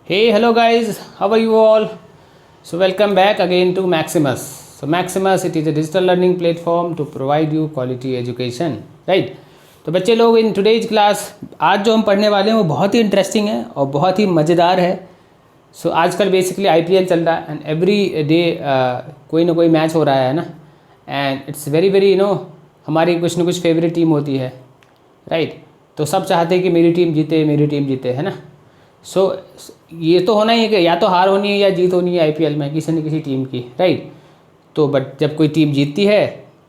Hey, hello guys, how are you all? So, welcome back again to Maximus. So, Maximus it is a digital learning platform to provide you quality education, right? तो बच्चे लोग in today's class आज जो हम पढ़ने वाले हैं वो बहुत ही इंटरेस्टिंग है और बहुत ही मज़ेदार है. सो आजकल बेसिकली आईपीएल चल रहा है एंड एवरी डे कोई ना कोई मैच हो रहा है ना. एंड इट्स वेरी वेरी हमारी कुछ ना कुछ फेवरेट टीम होती है, राइट? तो सब चाहते हैं कि मेरी टीम जीते, है ना. सो ये तो होना ही है कि या तो हार होनी है या जीत होनी है आईपीएल में किसी न किसी टीम की, राइट? तो बट जब कोई टीम जीतती है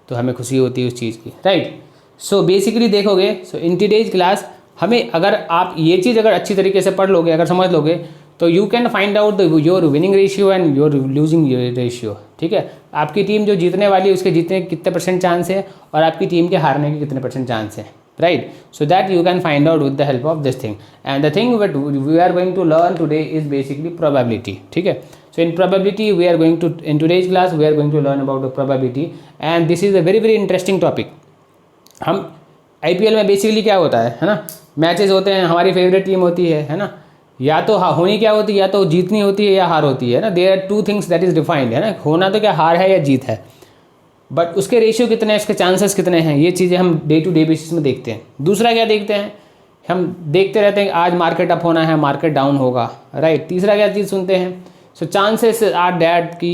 तो हमें खुशी होती है उस चीज़ की, राइट? सो बेसिकली देखोगे, सो इन टुडेज क्लास हमें अगर आप ये चीज़ अगर अच्छी तरीके से पढ़ लोगे, अगर समझ लोगे, तो you can find out your winning ratio and your losing ratio. ठीक है, आपकी टीम जो जीतने वाली है उसके जीतने के कितने परसेंट चांस है और आपकी टीम के हारने के कितने परसेंट चांस है, right? So that you can find out with the help of this thing. And the thing that we are going to learn today is basically probability. ठीक है, so in probability we are going to, in today's class we are going to learn about the probability and this is a very very interesting topic. हम IPL में basically क्या होता है ना, matches होते हैं, हमारी फेवरेट टीम होती है ना. या तो होनी क्या होती है, या तो जीतनी होती है या हार होती है ना. There are two things that is defined, है ना. होना तो क्या हार है या जीत है, बट उसके रेशियो कितने हैं, उसके चांसेस कितने हैं, ये चीज़ें हम डे टू डे बेसिस में देखते हैं. दूसरा क्या देखते हैं, हम देखते रहते हैं कि आज मार्केट अप होना है, मार्केट डाउन होगा, राइट? तीसरा क्या चीज़ सुनते हैं, सो चांसेस आर डैट कि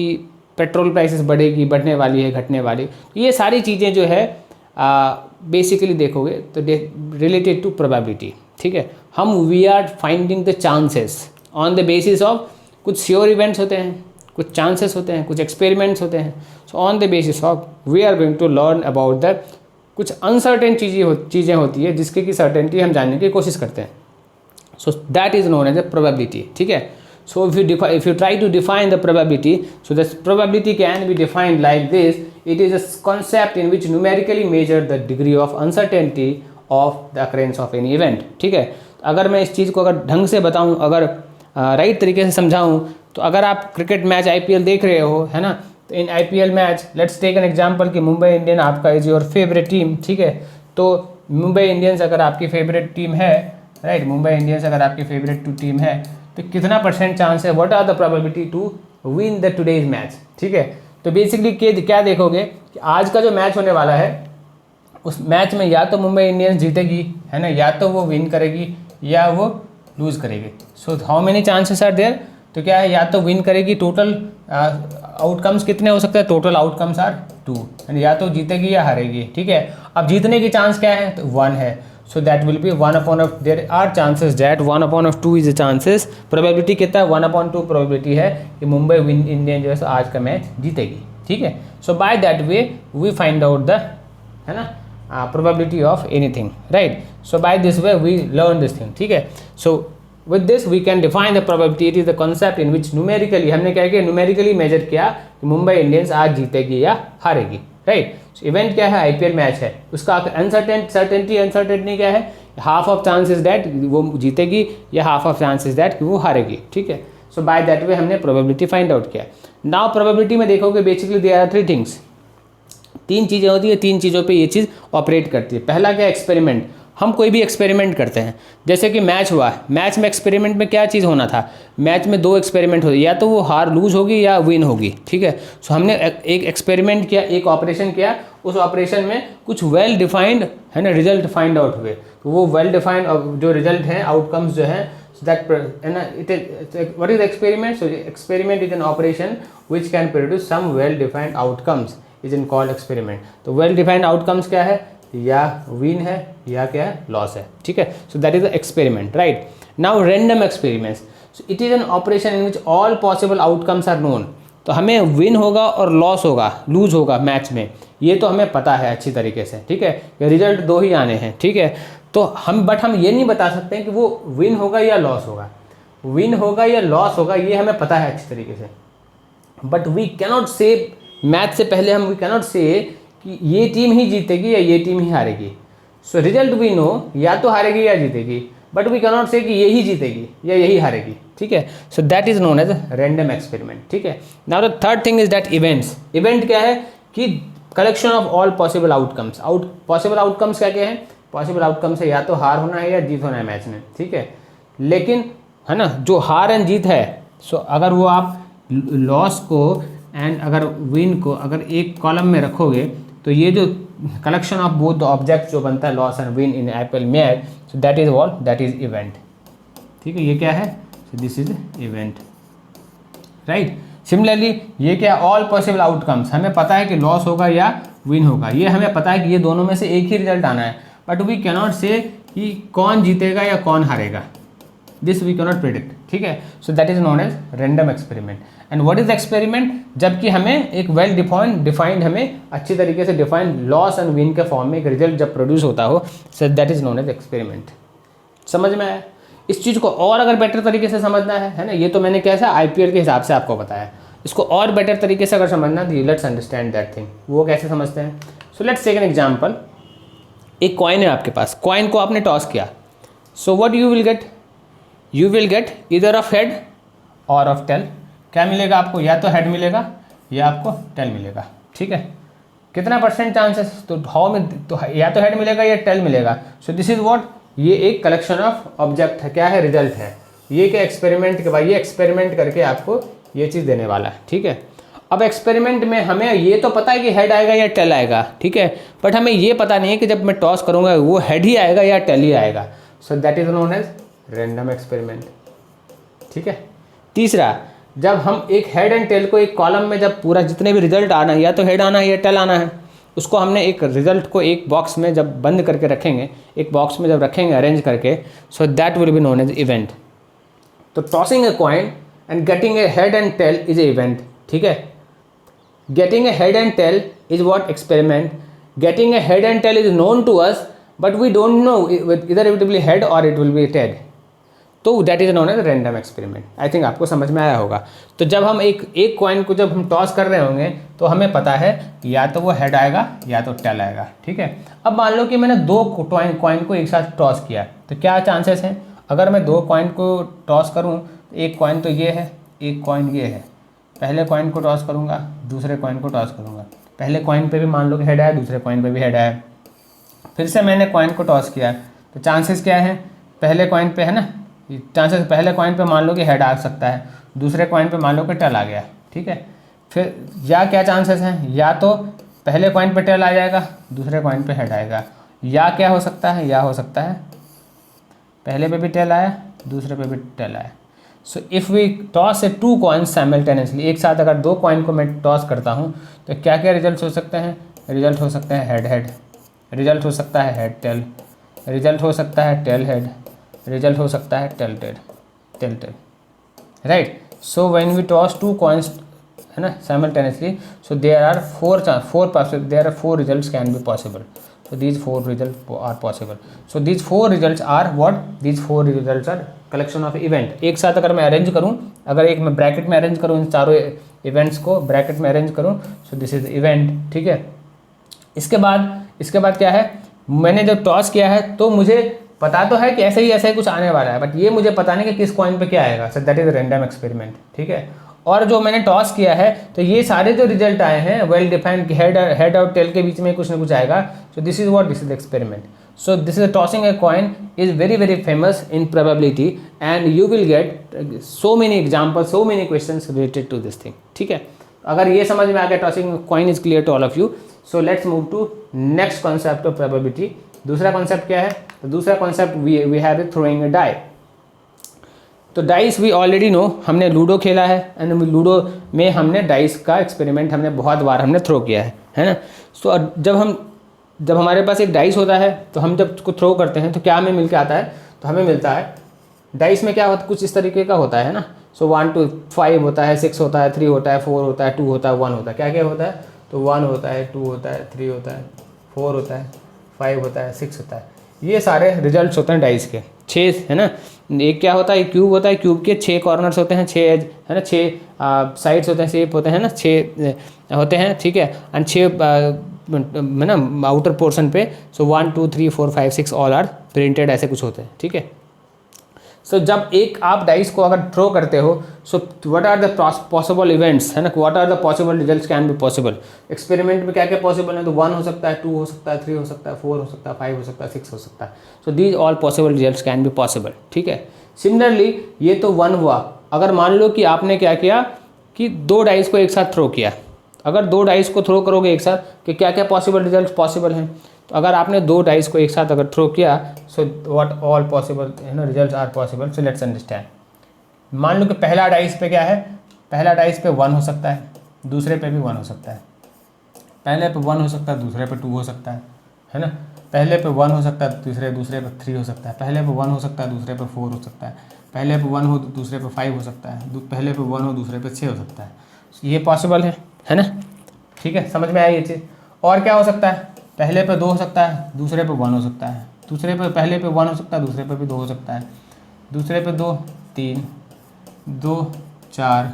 पेट्रोल प्राइसेस बढ़ेगी, बढ़ने वाली है, घटने वाली. ये सारी चीज़ें जो है बेसिकली देखोगे तो रिलेटेड टू प्रोबेबिलिटी. ठीक है, हम we are finding the chances on the basis of कुछ श्योर इवेंट्स होते हैं, कुछ चांसेस होते हैं, कुछ एक्सपेरिमेंट्स होते हैं. So on the basis of we are going to learn about the कुछ अनसर्टेन चीज़ें होती है जिसके की सर्टेनिटी हम जानने की कोशिश करते हैं. So that is known as a probability. ठीक है, so if you try to define the probability, so the probability can be defined like this. It is a concept in which numerically measure the degree of uncertainty of the occurrence of any event. ठीक है, अगर मैं इस चीज़ को अगर ढंग से बताऊँ, अगर राइट तरीके से समझाऊँ, तो अगर आप क्रिकेट मैच आईपीएल देख रहे हो, है ना, तो इन IPL match let's take an example कि मुंबई इंडियन आपका इज योर फेवरेट टीम. ठीक है, तो मुंबई इंडियंस अगर आपकी फेवरेट टीम है, राइट, मुंबई इंडियंस अगर आपकी फेवरेट टीम है, तो कितना परसेंट चांस है, what are the probability to win the today's match. ठीक है, तो बेसिकली क्या देखोगे कि आज का जो मैच होने वाला है उस मैच में या तो मुंबई इंडियंस जीतेगी, है ना, या तो वो विन करेगी या वो लूज़ करेगी. So how many chances are there, तो क्या है, या तो विन करेगी, टोटल आउटकम्स कितने हो सकते हैं, टोटल आउटकम्स आर 2, या तो जीतेगी या हारेगी. ठीक है, अब जीतने की चांस क्या है, तो 1 है. So that will be 1/, there are chances that 1/2 is the chances. Probability कितना है, 1/2 प्रोबेबिलिटी है कि मुंबई इंडियन जो है आज का मैच जीतेगी. ठीक है, so by that way we find out the, है ना, probability of anything, right? So by this way we learn this thing. ठीक है, so with this we can define the probability. It is the concept in which numerically हमने क्या किया, numerically measure किया कि Mumbai Indians आज जीतेगी या हारेगी, राइट? so event क्या है, आईपीएल मैच है, उसका अनसर्टेनिटी क्या है, हाफ ऑफ चांसेस दैट वो जीतेगी या हाफ ऑफ चांसेस दैट कि वो हारेगी. ठीक है, सो बाय दैट वे हमने प्रोबेबिलिटी फाइंड आउट किया. नाउ प्रोबेबिलिटी में देखोगे बेसिकली देयर आर 3 थिंग्स. 3 चीज़ें होती है, 3 चीज़ों पे ये चीज़ ऑपरेट करती है. पहला क्या, एक्सपेरिमेंट. हम कोई भी एक्सपेरिमेंट करते हैं, जैसे कि मैच हुआ, मैच में एक्सपेरिमेंट में क्या चीज़ होना था, मैच में 2 एक्सपेरिमेंट होती, या तो वो हार लूज होगी या विन होगी. ठीक है, सो हमने एक एक्सपेरिमेंट किया, एक ऑपरेशन किया, उस ऑपरेशन में कुछ वेल डिफाइंड, है ना, रिजल्ट फाइंड आउट हुए. तो वो वेल डिफाइंड जो रिजल्ट हैं, आउटकम्स जो हैं, दैट, है ना, it is what is experiment. So experiment is an operation which can produce some well defined outcomes is in called experiment. तो वेल डिफाइंड आउटकम्स क्या है, या विन है या क्या है, लॉस है. ठीक है, so that is the experiment, right? Now random experiments, so it is an operation in which all possible outcomes are known. तो हमें विन होगा और लॉस होगा, लूज होगा मैच में, ये तो हमें पता है अच्छी तरीके से. ठीक है, रिजल्ट 2 ही आने हैं. ठीक है, तो हम ये नहीं बता सकते हैं कि वो विन होगा या लॉस होगा. विन होगा या लॉस होगा ये हमें पता है अच्छी तरीके से, but we cannot say, match से पहले हम वी कैनॉट से कि ये टीम ही जीतेगी या ये टीम ही हारेगी. सो रिजल्ट वी नो, या तो हारेगी या जीतेगी, बट वी कैनॉट से कि ये ही जीतेगी या यही हारेगी. ठीक है, so that is known as random experiment. ठीक है, now the third thing is that events. Event क्या है कि collection of all possible outcomes. Possible outcomes क्या क्या है, पॉसिबल आउटकम्स है या तो हार होना है या जीत होना है मैच में. ठीक है, लेकिन है ना, जो हार एंड जीत है, सो अगर वो आप लॉस को एंड अगर विन को अगर एक कॉलम में रखोगे तो ये जो collection of both the object जो बनता है loss and win in Apple match, so that is what, that is event. ठीक है, ये क्या है, so this is event, right. Similarly ये क्या, ऑल पॉसिबल आउटकम्स, हमें पता है कि लॉस होगा या विन होगा, ये हमें पता है कि ये दोनों में से एक ही रिजल्ट आना है, बट वी कैन नॉट से कि कौन जीतेगा या कौन हारेगा, this we can not predict. ठीक है, so that is known as random experiment. And what is experiment, जबकि हमें एक वेल डिफाइंड हमें अच्छी तरीके से डिफाइंड लॉस एंड विन के फॉर्म में एक रिजल्ट जब प्रोड्यूस होता हो, so that is known as experiment. समझ में आया? इस चीज़ को और अगर बेटर तरीके से समझना है ना, ये तो मैंने कैसा आईपीएल के हिसाब से आपको बताया, इसको और बेटर तरीके से अगर समझना तो लेट्स अंडरस्टैंड दैट थिंग। वो कैसे समझते हैं, so let's take an example. एक कॉइन है आपके पास, कॉइन को आपने टॉस किया, so what you will get, you will get either of head और ऑफ टेल। क्या मिलेगा आपको, या तो हेड मिलेगा या आपको टेल मिलेगा। ठीक है, कितना परसेंट चांसेस, तो हाउ में तो या तो हेड मिलेगा या टेल मिलेगा। सो दिस इज व्हाट, ये एक कलेक्शन ऑफ ऑब्जेक्ट है, क्या है, रिजल्ट है। ये क्या एक्सपेरिमेंट के बाद ये एक्सपेरिमेंट करके आपको ये चीज़ देने वाला है। ठीक है, अब एक्सपेरिमेंट में हमें ये तो पता है कि हेड आएगा या टेल आएगा, ठीक है, बट हमें ये पता नहीं है कि जब मैं टॉस करूँगा वो हेड ही आएगा या टेल ही आएगा। So that is known as random experiment. ठीक है, तीसरा, जब हम एक हेड एंड टेल को एक कॉलम में जब पूरा जितने भी रिजल्ट आना है, या तो हेड आना है या टेल आना है, उसको हमने एक रिजल्ट को एक बॉक्स में जब बंद करके रखेंगे, एक बॉक्स में जब रखेंगे अरेंज करके, so that will be known as event. तो tossing a coin and getting a head and tail is a event. ठीक है, getting a head and tail is what, experiment. Getting a head and tail is known to us but we don't know इधर it will be head और it will be tail, तो that is known as random experiment. I think आपको समझ में आया होगा। तो जब हम एक कॉइन को जब हम टॉस कर रहे होंगे तो हमें पता है या तो वो हेड आएगा या तो टेल आएगा। ठीक है, अब मान लो कि मैंने दो कॉइन को एक साथ टॉस किया, तो क्या चांसेस हैं, अगर मैं दो कॉइन को टॉस करूँ, एक कॉइन तो ये है, एक कॉइन ये है, पहले कॉइन को टॉस करूँगा, दूसरे कॉइन को टॉस करूँगा, पहले कॉइन पे भी मान लो कि हेड आया, दूसरे कॉइन पे भी हेड आया, फिर से मैंने कॉइन को टॉस किया, तो चांसेस क्या है, पहले कॉइन पे है ना, चांसेस पहले कॉइन पे मान लो कि हेड आ सकता है, दूसरे कॉइन पे मान लो कि टेल आ गया। ठीक है, फिर या क्या चांसेस हैं, या तो पहले कॉइन पे टेल आ जाएगा, दूसरे कॉइन पे हेड आएगा, या क्या हो सकता है, या हो सकता है पहले पे भी टेल आया, दूसरे पे भी टेल आया। So if we toss a two coins simultaneously, एक साथ अगर दो कॉइन को मैं टॉस करता हूँ तो क्या क्या रिजल्ट हो सकते हैं, रिजल्ट हो सकते हैं हेड हेड, रिजल्ट हो सकता है हेड टेल, रिजल्ट हो सकता है टेल हेड, रिजल्ट हो सकता है tail tail tail tail, right. So when we toss two coins, है ना, simultaneously, so there are four results can be possible. So these four results are possible. So these four results are what? These four results are collection of event. एक साथ अगर मैं arrange करूँ, अगर एक मैं ब्रैकेट में अरेंज करूँ इन चारों इवेंट्स को ब्रैकेट में अरेंज करूँ, सो दिस इज इवेंट। ठीक है, इसके बाद क्या है, मैंने जब टॉस किया है तो मुझे पता तो है कि ऐसे ही कुछ आने वाला है, बट ये मुझे पता नहीं कि किस कॉइन पे क्या आएगा। So that is random experiment. ठीक है, और जो मैंने टॉस किया है तो ये सारे जो रिजल्ट आए हैं वेल डिफाइंड, हेड और टेल के बीच में कुछ ना कुछ आएगा। So this is what, this is experiment. So this is tossing a coin is very very famous in probability and you will get so many example, so many questions related to this thing. ठीक है, अगर ये समझ में आ गया tossing coin is clear to all of you, so let's move to next concept of probability. दूसरा concept क्या है, तो दूसरा concept we have it throwing a die. तो डाइस वी ऑलरेडी नो, हमने लूडो खेला है एंड लूडो में हमने डाइस का एक्सपेरिमेंट हमने बहुत बार हमने थ्रो किया है ना। सो जब हमारे पास एक डाइस होता है तो हम जब उसको थ्रो करते हैं तो क्या हमें मिल के आता है, तो हमें मिलता है डाइस में क्या होता है, कुछ इस तरीके का होता है ना। सो 1 to 5 होता है, 6 होता है, 3 होता है, 4 होता है, 2 होता है, 1 होता है। क्या क्या होता है, तो 1 होता है, 2 होता है, 3 होता है, 4 होता है, 5 होता है, 6 होता है। ये सारे रिजल्ट्स होते हैं डाइस के। 6 है ना, एक क्या होता है, क्यूब होता है, क्यूब के 6 कॉर्नर्स होते हैं, 6 एज है ना, 6 साइड्स होते हैं, शेप होते हैं ना, 6 होते हैं। ठीक है, एंड 6 है ना आउटर पोर्शन पे। सो 1 2 3 4 5 6 ऑल आर प्रिंटेड, ऐसे कुछ होते हैं। ठीक है, सो जब एक आप डाइस को अगर थ्रो करते हो, so what are the possible events, है ना, what are the possible results can be possible. Experiment में क्या क्या पॉसिबल है, तो 1 हो सकता है, 2 हो सकता है, 3 हो सकता है, 4 हो सकता है, 5 हो सकता है, 6 हो सकता है। So these all possible results can be possible. ठीक है, सिमिलरली ये तो 1 हुआ। अगर मान लो कि आपने क्या किया कि 2 डाइस को एक साथ थ्रो किया, अगर 2 डाइस को थ्रो करोगे एक साथ कि क्या क्या पॉसिबल रिजल्ट पॉसिबल हैं। तो अगर आपने 2 डाइस को एक साथ अगर थ्रो किया, so what all possible results are possible. So let's understand. मान लो कि पहला डाइस पे क्या है, पहला डाइस पे 1 हो सकता है, दूसरे पे भी 1 हो सकता है। पहले पे 1 हो सकता है, दूसरे पे 2 हो सकता है ना। पहले पे 1 हो सकता है, दूसरे पे 3 हो सकता है। पहले पे 1 हो सकता है, दूसरे पे 4 हो सकता है। पहले पे 1 हो, दूसरे पे 5 हो सकता है। पहले पे 1 हो, दूसरे पे 6 हो सकता है। ये पॉसिबल है ना। ठीक है, समझ में आया ये चीज़। और क्या हो सकता है, पहले पे 2 हो सकता है, दूसरे पे 1 हो सकता है। दूसरे पे पहले पे 1 हो सकता है, दूसरे पे भी 2 हो सकता है। दूसरे पे 2 3, 2 4,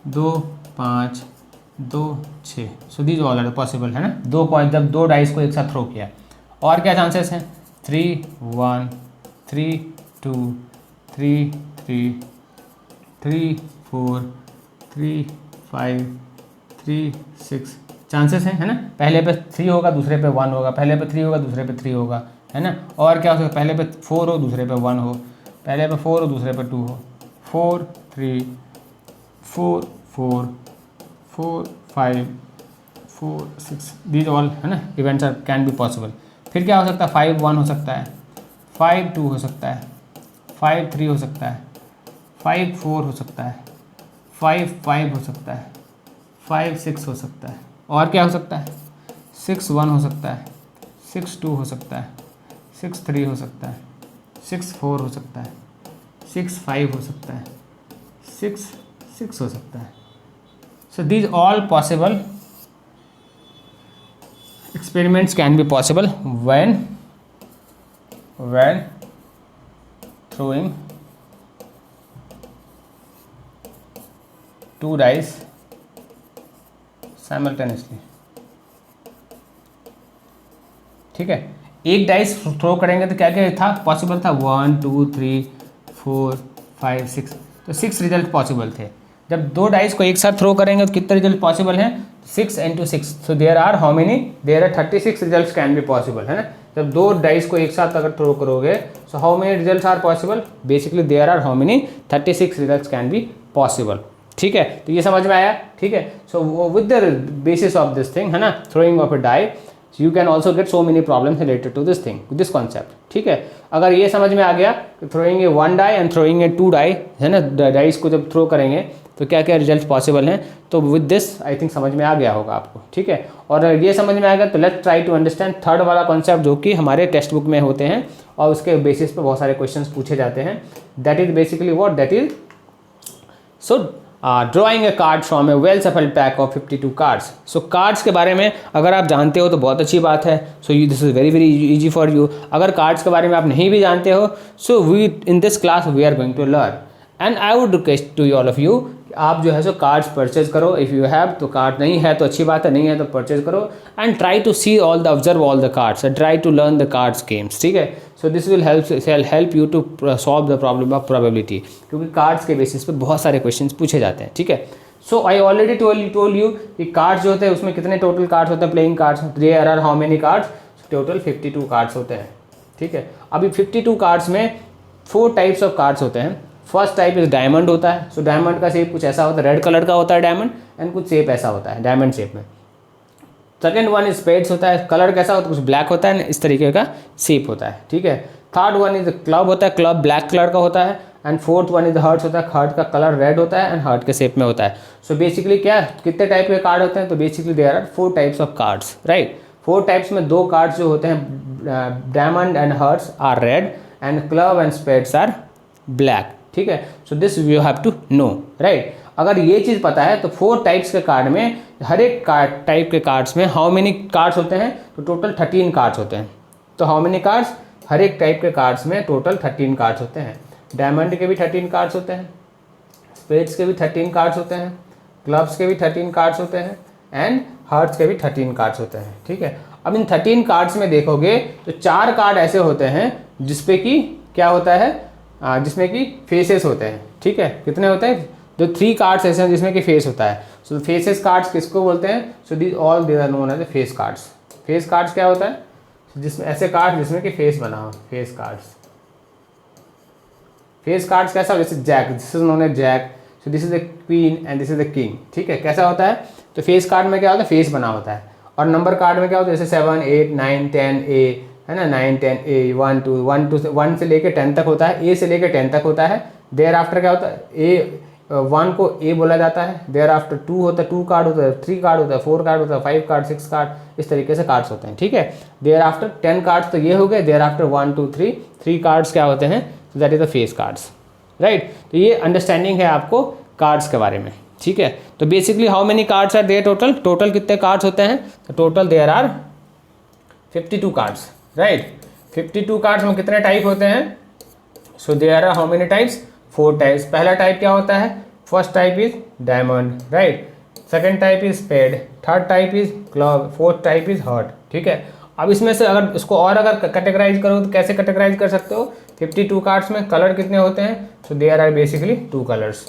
2 5, 2 6। So these all are possible, है ना। 2 पॉइंट जब 2 डाइस को एक साथ थ्रो किया। और क्या चांसेस हैं, 3 1, 3 2, 3 3, 3 4, 3 5, 3 6 चांसेस हैं, है ना। पहले पे 3 होगा, दूसरे पे 1 होगा। पहले पे 3 होगा, दूसरे पे 3 होगा, है ना। और क्या हो सकता है, पहले पे 4 हो, दूसरे पे 1 हो। पहले पे 4 हो, दूसरे पे 2 हो। 4 3, 4 4, 4 5, 4 6, दीज ऑल, है ना, events are can be possible. फिर क्या हो सकता है, 5 1 हो सकता है, 5 2 हो सकता है, 5 3 हो सकता है, 5 4 हो सकता है, 5 5 हो सकता है, 5 6 हो सकता है। और क्या हो सकता है, 6 1 हो सकता है, 6 2 हो सकता है, 6 3 हो सकता है, 6 4 हो सकता है, 6 5 हो सकता है, 6 6 हो सकता है। So these all possible experiments can be possible when throwing 2 dice simultaneously। ठीक है, एक डाइस थ्रो करेंगे तो क्या क्या था पॉसिबल था, 1 2 3 4 5 6, तो 6 रिजल्ट पॉसिबल थे। जब 2 डाइस को एक साथ थ्रो करेंगे तो कितने रिजल्ट पॉसिबल हैं, 6 × 6, so there are how many, there are 36 results can be possible, है ना। जब 2 डाइस को एक साथ अगर थ्रो करोगे, so how many results are possible, basically there are how many 36 results can be possible. ठीक है, तो ये समझ में आया। ठीक है, so with the basis of this thing, है ना, throwing of a die, you can also get so many problems related to this thing, this concept। ठीक है, अगर ये समझ में आ गया कि throwing a 1 die and throwing a 2 die, है ना, डाइस को जब थ्रो करेंगे तो क्या क्या रिजल्ट पॉसिबल हैं, तो विद दिस आई थिंक समझ में आ गया होगा आपको। ठीक है, और ये समझ में आ गया तो let's try to understand third वाला कॉन्सेप्ट जो कि हमारे टेक्स्ट बुक में होते हैं और उसके बेसिस पे बहुत सारे क्वेश्चंस पूछे जाते हैं। That is basically what, that is so drawing a card from A well shuffled pack of 52 cards. So cards के बारे में अगर आप जानते हो तो बहुत अच्छी बात है। So this is very very easy for you. अगर कार्ड्स के बारे में आप नहीं भी जानते हो, so we in this class we are going to learn, and I would request to all of you, आप जो है सो कार्ड्स परचेज करो। इफ़ यू हैव तो कार्ड, नहीं है तो अच्छी बात है, नहीं है तो परचेज करो, and try to see all the observe all the cards and try to learn the cards games. ठीक है, so this will help you to solve the problem of probability, क्योंकि कार्ड्स के बेसिस पे बहुत सारे questions पूछे जाते हैं। ठीक है, so I already told you कि कार्ड्स जो होते हैं उसमें कितने टोटल कार्ड्स होते हैं, playing cards, there are how many cards, total 52 cards होते हैं। ठीक है, अभी 52 कार्ड्स में 4 टाइप्स ऑफ कार्ड्स होते हैं। फर्स्ट टाइप इज डायमंड होता है। सो डायमंड का शेप कुछ ऐसा होता है, रेड कलर का होता है डायमंड, एंड कुछ शेप ऐसा होता है डायमंड शेप में। सेकेंड वन इज स्पेड्स होता है, कलर कैसा होता है, कुछ ब्लैक होता है, इस तरीके का शेप होता है। ठीक है, थर्ड वन इज क्लब होता है, क्लब ब्लैक कलर का होता है, and fourth one is hearts होता है, हर्ट का कलर रेड होता है एंड हर्ट के शेप में होता है। सो बेसिकली क्या, कितने टाइप के कार्ड होते हैं, तो basically there are 4 types of cards, right. 4 types में 2 कार्ड्स जो होते हैं, diamond and hearts are red and club and spades are black. ठीक है, so this you have to know, right. अगर ये चीज़ पता है तो 4 टाइप्स के कार्ड में, हर एक कार्ड टाइप के कार्ड्स में हाउ मेनी कार्ड्स होते हैं, तो टोटल 13 कार्ड्स होते हैं। तो हाउ मेनी कार्ड्स, हर एक टाइप के कार्ड्स में टोटल 13 कार्ड्स होते हैं। डायमंड के भी 13 कार्ड्स होते हैं, स्पेड्स के भी 13 कार्ड्स होते हैं, क्लब्स के भी 13 कार्ड्स होते हैं, एंड हार्ट्स के भी 13 कार्ड्स होते हैं। ठीक है, अब इन 13 कार्ड्स में देखोगे तो 4 कार्ड ऐसे होते हैं जिसपे कि क्या होता है, जिसमें कि फेसेस होते हैं। ठीक है, कितने होते हैं, जो 3 कार्ड्स ऐसे हैं जिसमें कि फेस होता है। सो फेसेस कार्ड्स किसको बोलते हैं, so these all they are known as face cards. Face cards क्या होता है, जिसमें ऐसे कार्ड जिसमें कि फेस बना हो, फेस कार्ड्स। फेस कार्ड्स कैसा हो, जैसे jack, this is known as jack, so this is the queen and this is the king, ठीक है। कैसा होता है, तो फेस कार्ड में क्या होता है, फेस बना होता है, और नंबर कार्ड में क्या होता है, जैसे 7 8 9 10 ए, है ना, 9 10 ए, 1 से लेकर 10 तक होता है, ए से लेकर 10 तक होता है। देयर आफ्टर क्या होता है, ए 1 को ए बोला जाता है, देयर आफ्टर 2 होता है, 2 कार्ड होता है, 3 कार्ड होता है, 4 कार्ड होता है, 5 कार्ड, 6 कार्ड, इस तरीके से कार्ड्स होते हैं, ठीक है। देयर आफ्टर 10 कार्ड्स तो ये हो गए, देयर आफ्टर 1 2 3 कार्ड्स क्या होते हैं, तो that is the face cards, right. तो ये अंडरस्टैंडिंग है आपको कार्ड्स के बारे में, ठीक है। तो basically how many cards are there, total कितने कार्ड्स होते हैं, तो total there are 52 cards, right. 52 cards में कितने टाइप होते हैं, so there are how many types, 4 types. पहला टाइप क्या होता है, first type is diamond, right, second type is spade, third type is club, fourth type is heart, ठीक है। अब इसमें से अगर इसको और अगर कैटेगराइज करो तो कैसे कैटेगराइज कर सकते हो, 52 कार्ड्स में कलर कितने होते हैं, so there are basically 2 colours.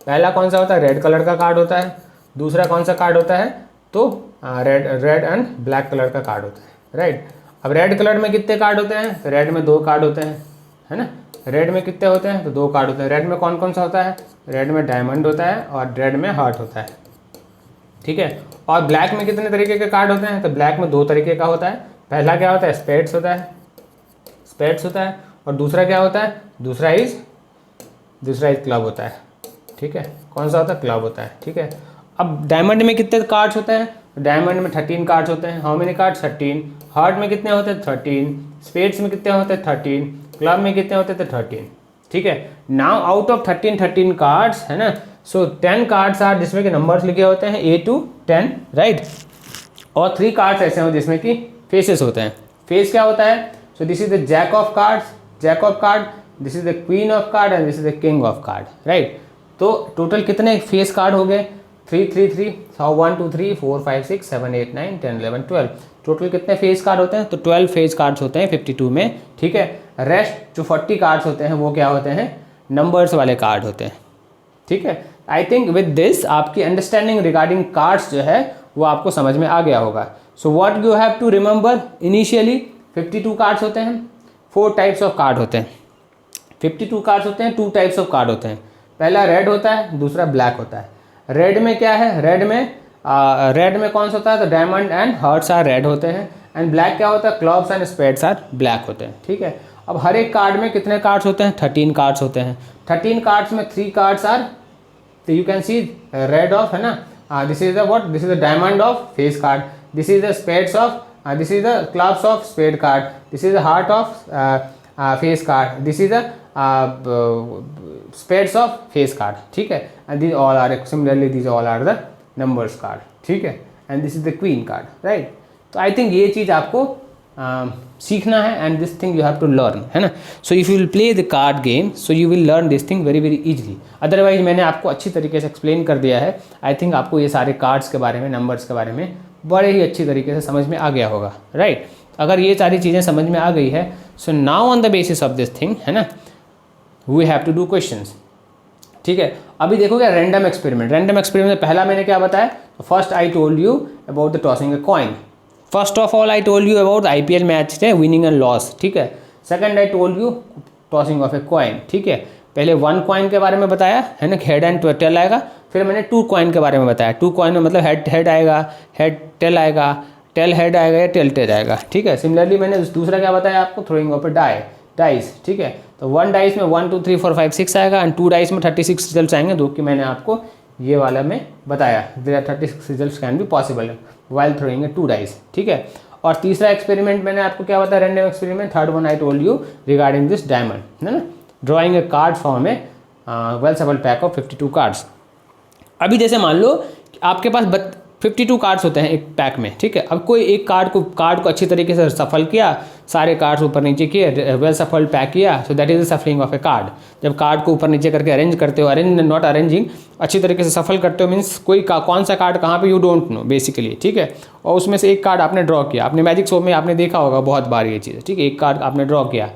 पहला कौन सा होता है, रेड कलर का कार्ड होता है, दूसरा कौन सा कार्ड होता है, तो रेड एंड ब्लैक कलर का कार्ड होता है, राइट। अब रेड कलर में कितने कार्ड होते हैं, तो रेड में 2 कार्ड होते हैं, है ना। रेड में कितने होते हैं, तो 2 कार्ड होते हैं। रेड में कौन कौन सा होता है, रेड में डायमंड होता है और रेड में हार्ट होता है, ठीक है। और ब्लैक में कितने तरीके के कार्ड होते हैं, तो ब्लैक में 2 तरीके का होता है। पहला क्या होता है, स्पेड्स होता है, स्पेड्स होता है, और दूसरा क्या होता है, दूसरा इज क्लब होता है, ठीक है। कौन सा होता है, क्लब होता है, ठीक है। अब डायमंड में कितने कार्ड्स होते हैं, डायमंड में 13 कार्ड्स होते हैं, हाउ मेनी कार्ड्स, 13। हार्ट में कितने होते हैं, 13। स्पेड्स में कितने होते हैं, 13। क्लब में कितने होते थे, 13, ठीक है। नाउ आउट ऑफ 13 कार्ड्स, है ना, सो 10 कार्ड्स आर जिसमें कि नंबर्स लिखे होते हैं A to 10, राइट, और 3 कार्ड्स ऐसे हैं जिसमें कि फेसेस होते हैं। फेस क्या होता है, so this is the jack of cards, jack of card, this is the queen of card and this is the king of card, right. तो टोटल कितने फेस कार्ड हो गए, 3 3 3, 1 2 3 4 5 6 7 8 9 10 11 12, टोटल कितने फेस कार्ड होते हैं, तो 12 फेस कार्ड्स होते हैं 52 में, ठीक है। रेस्ट जो 40 कार्ड्स होते हैं वो क्या होते हैं, नंबर्स वाले कार्ड होते हैं, ठीक है। आई थिंक विद दिस आपकी अंडरस्टैंडिंग रिगार्डिंग कार्ड्स जो है वो आपको समझ में आ गया होगा। So what you have to remember, initially 52 cards होते हैं, 4 टाइप्स ऑफ कार्ड होते हैं। 52 कार्ड्स होते हैं, 2 टाइप्स ऑफ कार्ड होते हैं। पहला रेड होता है, दूसरा ब्लैक होता है। रेड में क्या है, रेड में कौन सा होता है, तो diamond and hearts are red होते हैं, एंड ब्लैक क्या होता है, clubs and spades are black होते हैं, ठीक है। अब हर एक कार्ड में कितने कार्ड्स होते हैं, 13 कार्ड्स होते हैं। 13 कार्ड्स में 3 कार्ड्स आर, तो you can see red of, है ना, this is the what, this is the diamond of face card, this is the spades of, this is the clubs of spade card, this is the heart of face card, this is the spades of face card, ठीक है। And this all are similarly, this all are the numbers card, ठीक है। And this is the queen card, right. तो I think ये चीज़ आपको सीखना है, and this thing you have to learn, है ना। So if you will play the card game, so you will learn this thing very very easily. Otherwise मैंने आपको अच्छी तरीके से एक्सप्लेन कर दिया है। आई थिंक आपको ये सारे कार्ड्स के बारे में, नंबर्स के बारे में बड़े ही अच्छी तरीके से समझ में आ गया होगा, राइट। अगर ये सारी चीज़ें समझ में आ गई है, so now on the basis of this thing, है ना, we have to do questions, ठीक है। अभी देखोगे रैंडम एक्सपेरिमेंट। रैंडम एक्सपेरिमेंट में पहला मैंने क्या बताया, first I told you about the tossing a coin. First of all I told you about IPL match है, विनिंग एंड लॉस, ठीक है। Second I told you tossing of a coin, ठीक है। पहले 1 कॉइन के बारे में बताया, है ना, हेड एंड टेल आएगा। फिर मैंने 2 कॉइन के बारे में बताया। 2 कॉइन में मतलब हेड आएगा, हेड टेल आएगा, टेल हेड आएगा या टेल टेल आएगा, ठीक है। सिमिलरली मैंने दूसरा क्या बताया आपको, थ्रोइंग ऑफ ए डाइस, ठीक है। तो 1 डाइस में 1 2 3 4 5 6 आएगा, एंड 2 डाइस में 36 रिजल्ट आएंगे, जो कि मैंने आपको ये वाला में बताया। There are 36 result can be possible while throwing a 2 dice, ठीक है। और तीसरा एक्सपेरिमेंट मैंने आपको क्या बताया, random experiment. Third one I told you regarding this diamond, है ना, drawing a card form a well shuffled pack of 52 cards. अभी जैसे मान लो आपके पास 52 कार्ड्स होते हैं एक पैक में, ठीक है। अब कोई एक कार्ड को अच्छी तरीके से सफल किया, सारे कार्ड्स ऊपर नीचे किए, वेल सफल पैक किया, सो that is the सफलिंग of A card. जब कार्ड को ऊपर नीचे करके अरेंज करते हो, अरेंज नॉट अरेंजिंग, अच्छी तरीके से सफल करते हो, मीन्स कोई कौन सा कार्ड कहाँ पे यू डोंट नो बेसिकली, ठीक है। और उसमें से एक कार्ड आपने ड्रॉ किया, आपने मैजिक शो में आपने देखा होगा बहुत बार ये चीज़, ठीक है। एक कार्ड आपने ड्रॉ किया,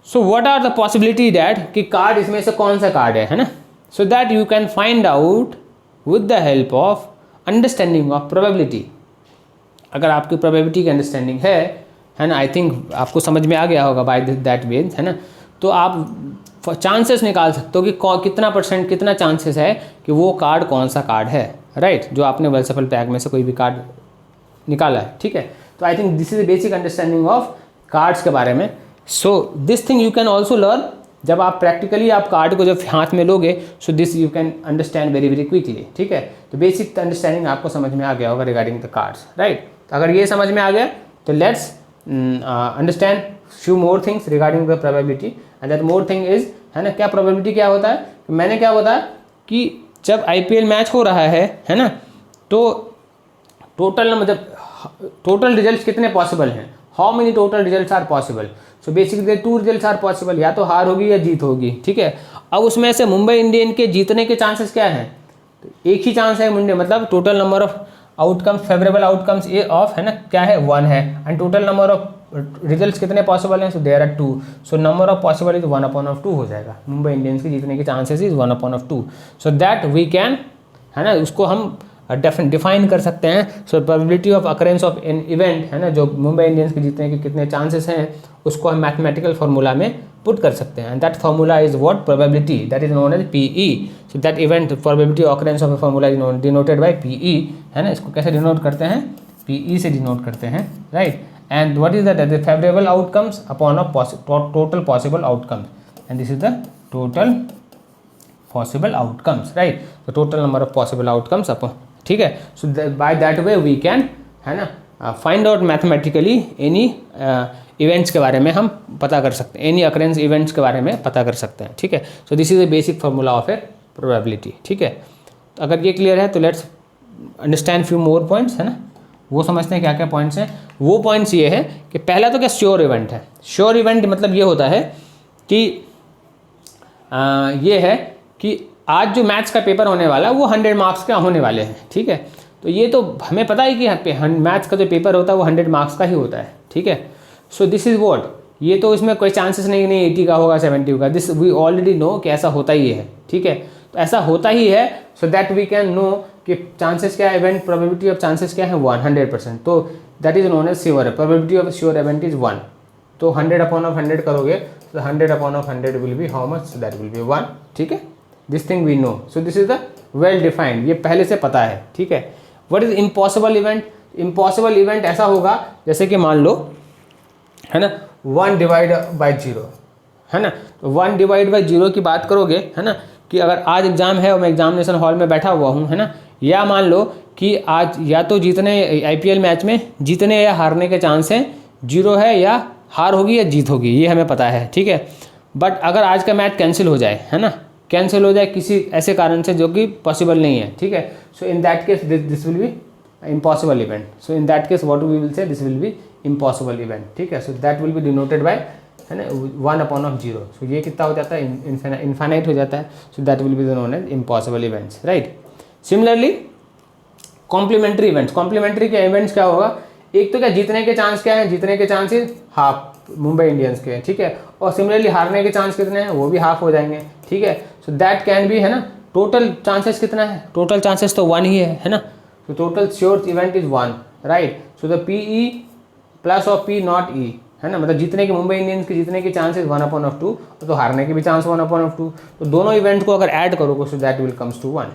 so what are the possibility that कि कार्ड इसमें से कौन सा कार्ड है ना, so that you can find out with the help of understanding of probability. अगर आपकी प्रोबेबिलिटी की अंडरस्टैंडिंग है ना, आई थिंक आपको समझ में आ गया होगा बाय दैट वे, है ना। तो आप चांसेस निकाल सकते हो कि कितना परसेंट कितना चांसेस है कि वो कार्ड कौन सा कार्ड है, राइट, जो आपने वेल सफल पैक में से कोई भी कार्ड निकाला है, ठीक है। तो I think this is the basic understanding of cards के बारे में। So this thing you can also learn जब आप प्रैक्टिकली आप कार्ड को जब हाथ में लोगे, सो this you can understand very very quickly, ठीक है। तो बेसिक अंडरस्टैंडिंग आपको समझ में आ गया होगा रिगार्डिंग द कार्ड्स, राइट। तो अगर ये समझ में आ गया तो let's understand few more things regarding the probability. And that more thing is, है ना, क्या प्रोबेबिलिटी क्या होता है, मैंने क्या बताया कि जब IPL मैच हो रहा है ना, तो टोटल मतलब टोटल रिजल्ट्स कितने पॉसिबल हैं, how many total results are possible. So basically 2 results are possible, या तो हार होगी या जीत होगी, ठीक है। अब उसमें से मुंबई इंडियन के जीतने के चांसेस क्या हैं, तो एक ही चांस है मुंबई, मतलब total number of outcomes favourable outcomes a of, है ना, क्या है 1 है, and total number of results कितने पॉसिबल हैं, so there are 2, so number of possible is 1/2 हो जाएगा। मुंबई इंडियंस के जीतने के chances is 1/2, so that we can, है ना, उसको हम डिफाइन कर सकते हैं। So probability of occurrence of an event, है ना, जो मुंबई इंडियंस के जीतने के कितने चांसेस हैं, उसको हम मैथमेटिकल फार्मूला में पुट कर सकते हैं। And that formula is what, probability, that is known as PE। So that event probability occurrence of a formula is denoted by PE, है ना। इसको कैसे डिनोट करते हैं, PE से डिनोट करते हैं, right. And what is that, the favourable outcomes upon total possible outcomes, and this is the total possible outcomes, right. तो total number of possible outcomes upon, ठीक है। So by that way we can, है ना, find out mathematically any events के बारे में हम पता कर सकते हैं, एनी अकरेंस इवेंट्स के बारे में पता कर सकते हैं, ठीक है। So this is the basic formula of A probability, ठीक है। तो अगर ये क्लियर है तो let's understand few more points, है ना, वो समझते हैं क्या क्या पॉइंट्स हैं। वो पॉइंट्स ये है कि पहला तो क्या श्योर इवेंट है। श्योर इवेंट मतलब ये होता है कि ये है कि आज जो मैथ्स का पेपर होने वाला है वो 100 मार्क्स का होने वाले हैं, ठीक है। तो ये तो हमें पता है कि मैथ्स का जो पेपर होता है वो 100 मार्क्स का ही होता है, ठीक है। सो दिस इज़ व्हाट, ये तो इसमें कोई चांसेस नहीं 80 का होगा 70 का, दिस वी ऑलरेडी नो कि ऐसा होता ही है, ठीक है। तो ऐसा होता ही है, so that we can know कि चांसेस क्या है, इवेंट प्रोबेबिलिटी ऑफ चांसेस क्या है 100%। तो that is known as sure, probability of sure event is 1। तो 100/100 करोगे तो 100/100 will be how much, that will be 1, ठीक है। This thing we know, so this is the well defined, ये पहले से पता है, ठीक है। What is impossible event, impossible event ऐसा होगा जैसे कि मान लो, है ना, 1/0, है ना। तो 1/0 की बात करोगे, है ना, कि अगर आज एग्जाम है और मैं एग्जामिनेशन हॉल में बैठा हुआ हूँ, है ना, या मान लो कि आज या तो जीतने IPL मैच में जीतने या हारने के चांस हैं 0 है, या हार होगी या जीत होगी, ये हमें पता है, ठीक है। बट अगर आज का मैच कैंसिल हो जाए, है ना, कैंसिल हो जाए किसी ऐसे कारण से जो कि पॉसिबल नहीं है, ठीक है। So in that case this will be impossible event. So in that case what we will say, this will be impossible event, ठीक है। So that will be denoted by, है ना, 1/0। सो ये कितना हो जाता है, इनफाइनाइट हो जाता है। So that will be known as impossible events, right. Similarly complementary events, complementary के इवेंट्स क्या होगा, एक तो क्या जीतने के चांस क्या है, जीतने के चांसेस हाफ मुंबई इंडियंस के, ठीक है। और सिमिलरली हारने के चांस कितने हैं, वो भी हाफ हो जाएंगे, ठीक है। सो दैट कैन बी, है ना, टोटल चांसेस कितना है, टोटल चांसेस तो 1 ही है ना। So total sure event is 1, right. So the PE plus of P not E, है ना, मतलब जीतने के मुंबई इंडियंस के जीतने के चांसेस 1/2, तो हारने के भी चांस 1/2। तो दोनों इवेंट को अगर ऐड करोगे, so that will comes to 1,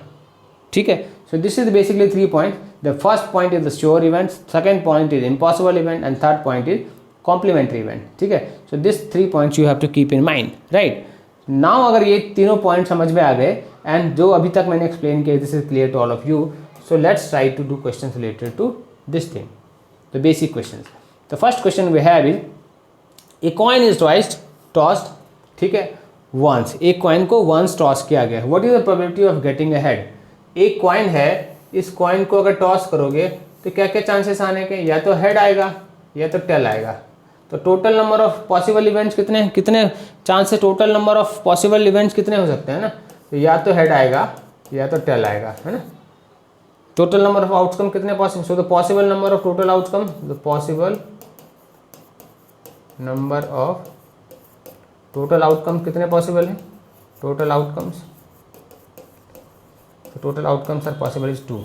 ठीक है। So this is basically 3 point. The first point is the sure event, second point is impossible event, and third point is complementary event, ठीक है। So this 3 points you have to keep in mind, right. Now अगर ये तीनों point समझ में आ गए, and जो अभी तक मैंने एक्सप्लेन किया, this is clear to all of you, so let's try to do questions related to this thing, the basic questions. The first question we have is, a coin is tossed, ठीक है, once, एक coin को once toss किया गया, what is the probability of getting a head. एक coin है, इस coin को अगर टॉस करोगे तो क्या क्या चांसेस आने के, या तो हेड आएगा या तो टेल आएगा। तो total number of possible events कितने chances, total number of possible events कितने हो सकते हैं ना, तो या तो हेड आएगा या तो टेल आएगा, है ना। टोटल नंबर ऑफ आउटकम कितने possible, so the possible number of total outcome, the possible number of total outcome कितने पॉसिबल हैं, टोटल आउटकम्स, तो total outcomes are possible is 2,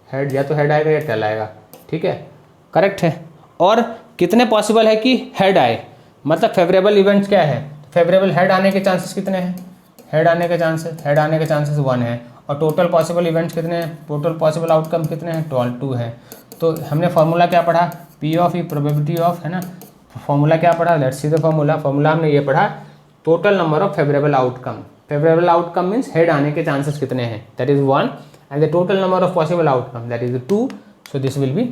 head या तो हेड आएगा या टेल आएगा, ठीक है, करेक्ट है। और कितने पॉसिबल है कि हेड आए, मतलब फेवरेबल इवेंट्स क्या है, फेवरेबल हेड आने के चांसेस कितने हैं? हेड आने के चांसेस 1 है। और टोटल पॉसिबल इवेंट्स कितने हैं? टोटल पॉसिबल आउटकम कितने हैं? 2 है। तो हमने फार्मूला क्या पढ़ा? P of E probability of, है ना। फार्मूला क्या पढ़ा? लेट्स सी द फार्मूला हमने ये पढ़ा, total number of favourable outcome. Favourable outcome means head आने के चांसेस कितने हैं? That is 1 and the total number of possible outcome that is 2, so this will be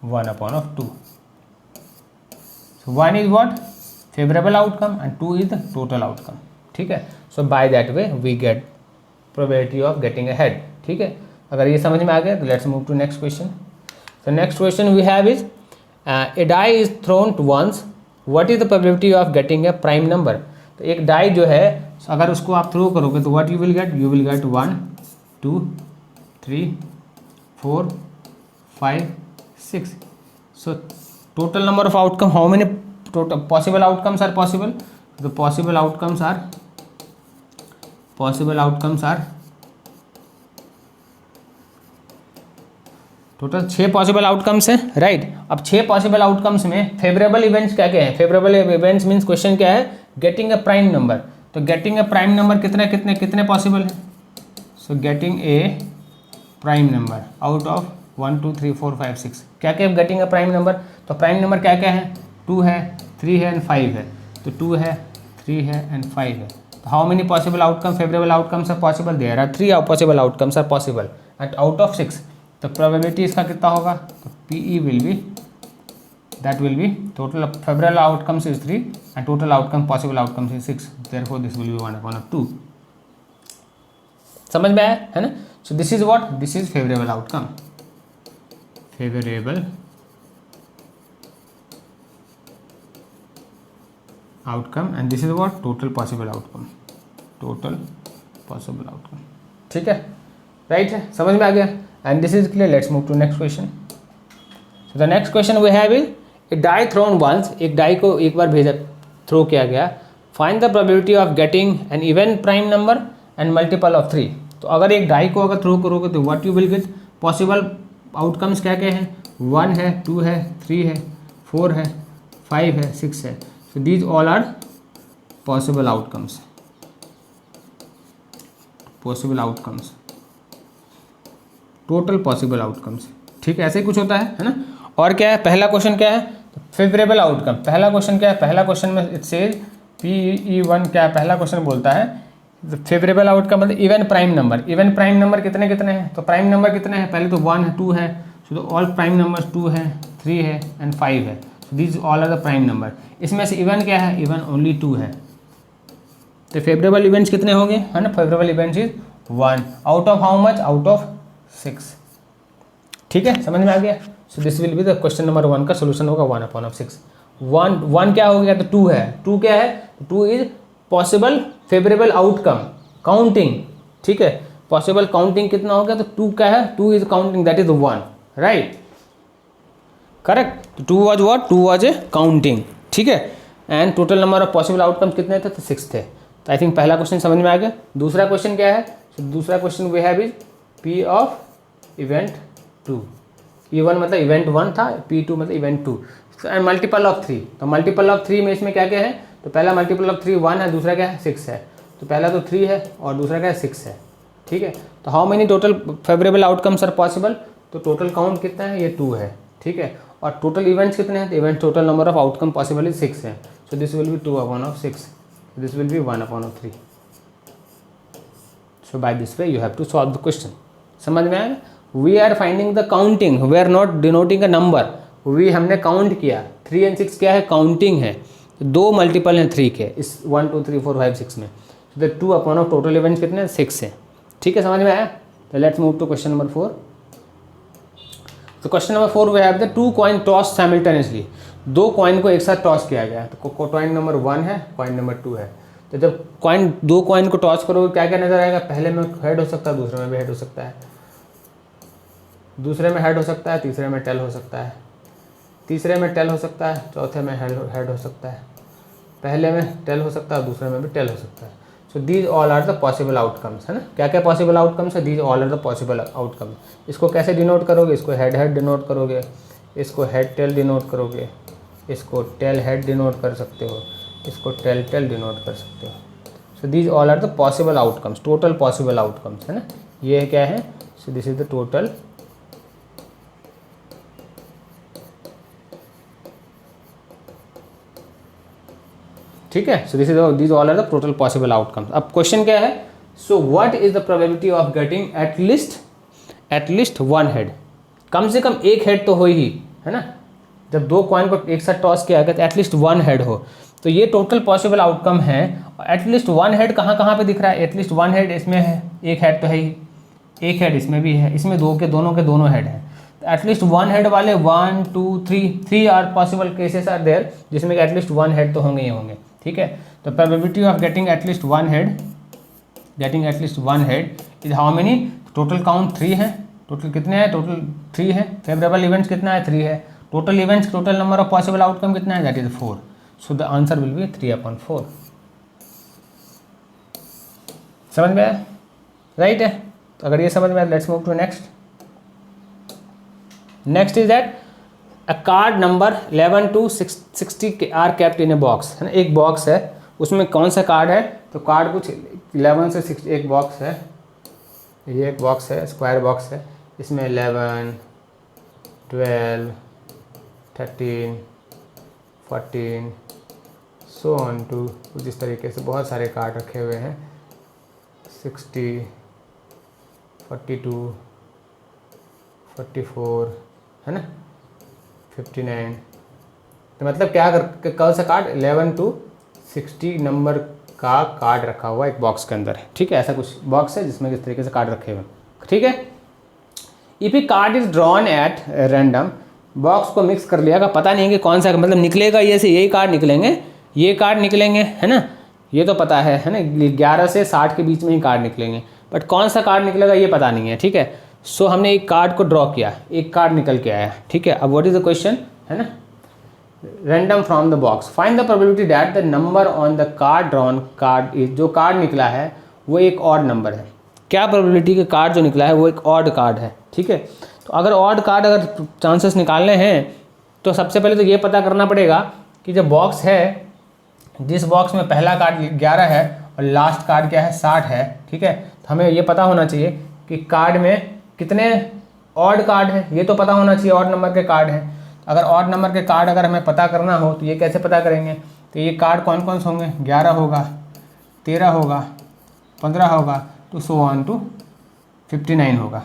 1/2. So 1 is what? Favorable outcome and 2 is the total outcome. ठीक है, so by that way we get probability of getting ahead. ठीक है, अगर ये समझ में आ गया तो let's move to next question. So next question we have is a die is thrown once. What is the probability of getting a prime number? तो एक die जो है अगर उसको आप थ्रो करोगे तो what you will get? You will get 1, 2, 3, 4, 5, 6. So total number of outcome, how many total possible outcomes are possible? The possible outcomes are total 6 possible outcomes हैं, राइट। अब 6 पॉसिबल आउटकम्स में फेवरेबल इवेंट्स क्या क्या हैं? Favourable events means question क्या है? Getting a prime number. तो getting a prime number कितने पॉसिबल हैं? So getting a prime number out of 1 2 3 4 5 6 क्या क्या गेटिंग अ प्राइम नंबर? तो प्राइम नंबर क्या क्या है? 2 है, 3 है एंड 5 है। तो 2 है, 3 है एंड 5 है। तो how many possible outcome, favourable outcomes are possible? There are 3 possible outcomes are possible and out of 6। तो प्रोबेबिलिटी इसका कितना होगा? तो PE will be, that will be total favourable outcomes is 3 and total outcome possible outcomes is 6, therefore this will be 1/2. समझ में आया, है ना। So this is what? This is favourable outcome, favourable outcome and this is what? Total possible outcome, ठीक है, right है, समझ में आ गया। And this is clear. Let's move to next question. So the next question we have is a die thrown once. एक die को एक बार थ्रो किया गया. Find the probability of getting an even prime number and multiple of 3. तो अगर एक die को अगर थ्रो करोगे तो what you will gate? Possible outcomes क्या क्या हैं? 1 है, 2 है, 3 है, 4 है, 5 है, 6 है. So these all are possible outcomes, total possible outcomes. ठीक है, ऐसे ही कुछ होता है ना. और क्या है? पहला क्वेश्चन क्या है? Favourable outcome. पहला क्वेश्चन क्या है? पहला क्वेश्चन में इट सेज PE1 क्या है? पहला क्वेश्चन बोलता है फेवरेबल आउटकम मतलब even prime number. Even prime number कितने कितने हैं? तो प्राइम नंबर कितने हैं? पहले तो 1 है, 2 है. सो ऑल प्राइम नंबर्स 2 है, 3 है एंड 5 है. So these all are the prime number. इसमें से इवन क्या है? इवन ओनली 2 है. तो फेवरेबल इवेंट्स कितने होंगे? है ना, favourable events is 1 out of how much? Out of 6. ठीक है, समझ में आ गया. सो this will be the question number 1 का सोल्यूशन होगा 1/6. 1 क्या हो गया? तो 2 है. 2 क्या है? 2 is possible favourable outcome counting. ठीक है, पॉसिबल काउंटिंग कितना हो गया? तो 2 क्या है? 2 is counting, that is 1, right, correct. 2 was what? 2 was a counting. ठीक है, and total number of possible outcome कितने थे? तो 6 थे. तो आई थिंक पहला क्वेश्चन समझ में आ गया. दूसरा क्वेश्चन क्या है? दूसरा question we have is P of event 2. E1 मतलब इवेंट 1 था, P2 मतलब इवेंट 2 एंड मल्टीपल ऑफ 3. तो मल्टीपल ऑफ 3 में इसमें क्या क्या है? तो पहला मल्टीपल ऑफ 3 1 है, दूसरा क्या है? 6 है. तो पहला तो 3 है और दूसरा क्या है? 6 है. ठीक है, तो how many total favourable outcomes are possible? तो टोटल काउंट कितना है? ये 2 है. ठीक है, और टोटल इवेंट्स कितने हैं? तो event total number of outcome possible is 6 है. So this will be 2/6, this will be 1/3. So by this way you have to solve the question. समझ में आया? We are finding the counting, we are not denoting a number. We हमने count किया. 3 and 6 क्या है? Counting है. 2 multiple हैं 3 के इस 1 2 3 4 5 6 में. तो 2 ऑफ टोटल इवेंट्स कितने? 6 है. ठीक है, समझ में आया? तो let's move to question number 4. तो question number 4 we have the 2 coin toss simultaneously. 2 coin को एक साथ टॉस किया गया है. तो कॉइन नंबर 1 है, कॉइन नंबर 2 है. तो जब 2 कॉइन को टॉस करोगे क्या क्या नजर आएगा? पहले में हेड हो सकता है, दूसरे में भी हेड हो सकता है, दूसरे में हेड हो सकता है, तीसरे में टेल हो सकता है, तीसरे में टेल हो सकता है, चौथे में हेड हो सकता है, पहले में टेल हो सकता है, दूसरे में भी टेल हो सकता है. So these all are the possible outcomes. है ना, क्या क्या पॉसिबल आउटकम्स है? These all are the possible outcomes. इसको कैसे डिनोट करोगे? इसको हेड डिनोट करोगे, इसको हेड टेल डिनोट करोगे, इसको टेल हेड डिनोट कर सकते हो, इसको टेल डिनोट कर सकते हो। So these all are the possible outcomes, total possible outcomes, है ना। ये क्या है, so this is the total ठीक है। So this all are the total possible outcomes. अब क्वेश्चन क्या है, so what is the probability of getting at least one head, कम से कम एक हेड तो हो ही, है ना। जब दो कॉइन को एक साथ टॉस किया गया तो एटलीस्ट वन हेड हो, तो ये टोटल पॉसिबल आउटकम है। एटलीस्ट वन हेड कहाँ कहाँ पे दिख रहा है, एटलीस्ट वन हेड इसमें है, एक हेड तो है ही, एक हेड इसमें भी है, इसमें दोनों के दोनों हेड हैं। तो एटलीस्ट वन हेड वाले 1 2 3 are possible cases are there, जिसमें एटलीस्ट वन हेड तो होंगे ही होंगे, ठीक है। तो probability of getting at least one head is how many, total count 3 है, टोटल कितने हैं, टोटल 3 है। फेवरेबल इवेंट्स कितना है, 3 है। Total events, total number of possible outcome कितना है, that is 4। So the answer will be 3/4। समझ में आया, राइट है। तो अगर ये समझ में आया, let's move to next is that a card number 11 to 60 are kept in a box, है ना। एक बॉक्स है, उसमें कौन सा कार्ड है, तो कार्ड कुछ 11 से 60, एक बॉक्स है, ये एक बॉक्स है, स्क्वायर बॉक्स है, इसमें 11 12 13 14 सो ऑन टू कुछ इस तरीके से बहुत सारे कार्ड रखे हुए हैं, 60 42 44, है ना, 59। तो मतलब क्या कर, कौन सा कार्ड, 11 to 60 नंबर का कार्ड रखा हुआ एक बॉक्स के अंदर है, ठीक है। ऐसा कुछ बॉक्स है जिसमें इस तरीके से कार्ड रखे हुए, ठीक है। If A card is drawn at random, box को मिक्स कर लिया, का पता नहीं है कि कौन सा, मतलब निकलेगा ये से यही कार्ड निकलेंगे, ये कार्ड निकलेंगे, है ना, ये तो पता है ना, 11 से 60 के बीच में ही कार्ड निकलेंगे, बट कौन सा कार्ड निकलेगा ये पता नहीं है, ठीक है। सो हमने एक कार्ड को ड्रॉ किया, एक कार्ड निकल के आया, ठीक है। अब व्हाट इज द क्वेश्चन, है ना, random from the box, find the probability that the number on the card drawn card is, जो कार्ड निकला है वो एक ऑड नंबर है। क्या प्रोबेबिलिटी के कार्ड जो निकला है वो एक ऑड कार्ड है, ठीक है। तो अगर ऑड कार्ड, अगर चांसेस निकालने हैं तो सबसे पहले तो ये पता करना पड़ेगा कि जब बॉक्स है, जिस बॉक्स में पहला कार्ड 11 है और लास्ट कार्ड क्या है, 60 है, ठीक है। तो हमें ये पता होना चाहिए कि कार्ड में कितने ऑड कार्ड हैं, ये तो पता होना चाहिए, ऑड नंबर के कार्ड हैं। अगर ऑड नंबर के कार्ड अगर हमें पता करना हो तो ये कैसे पता करेंगे, तो ये कार्ड कौन कौन से होंगे, 11 होगा, 13 होगा, 15 होगा, तो सो ऑन टू 59 होगा।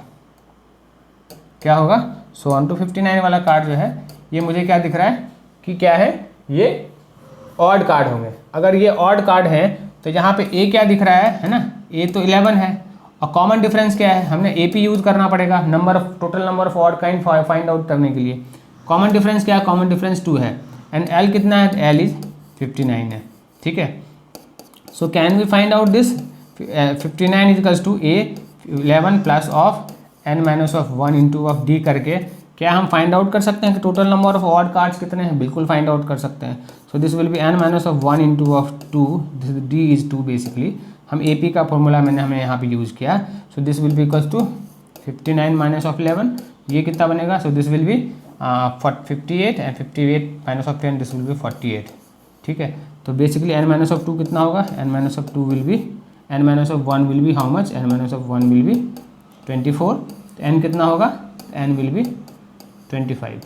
क्या होगा, सो ऑन टू 59 वाला कार्ड जो है, ये मुझे क्या दिख रहा है कि क्या है, ये ऑड कार्ड होंगे। अगर ये ऑड कार्ड हैं तो यहाँ पे ए क्या दिख रहा है ना, ए तो 11 है, और कॉमन डिफरेंस क्या है, हमने ए पी यूज़ करना पड़ेगा, number of, total number of odd kind find out करने के लिए। कॉमन डिफरेंस क्या है, कॉमन डिफरेंस 2 है, एंड एल कितना है, एल इज 59 है, ठीक है। So can we find out this, 59 equals to a 11 plus of n minus of 1 into of D करके क्या हम फाइंड आउट कर सकते हैं कि total number of odd cards कितने हैं, बिल्कुल फाइंड आउट कर सकते हैं। So this will be n minus of 1 into of 2, D is 2 basically, हम ए पी का फॉर्मूला हमने यहाँ पे यूज़ किया। So this will be equals to 59 minus of 11, ये कितना बनेगा, so this will be 58 and 58 minus of 10, this will be 48, ठीक है। तो बेसिकली n माइनस ऑफ 2 कितना होगा, n minus of 2 will be, n minus of 1 will be how much, n minus of 1 will be 24, तो n कितना होगा, n will be 25।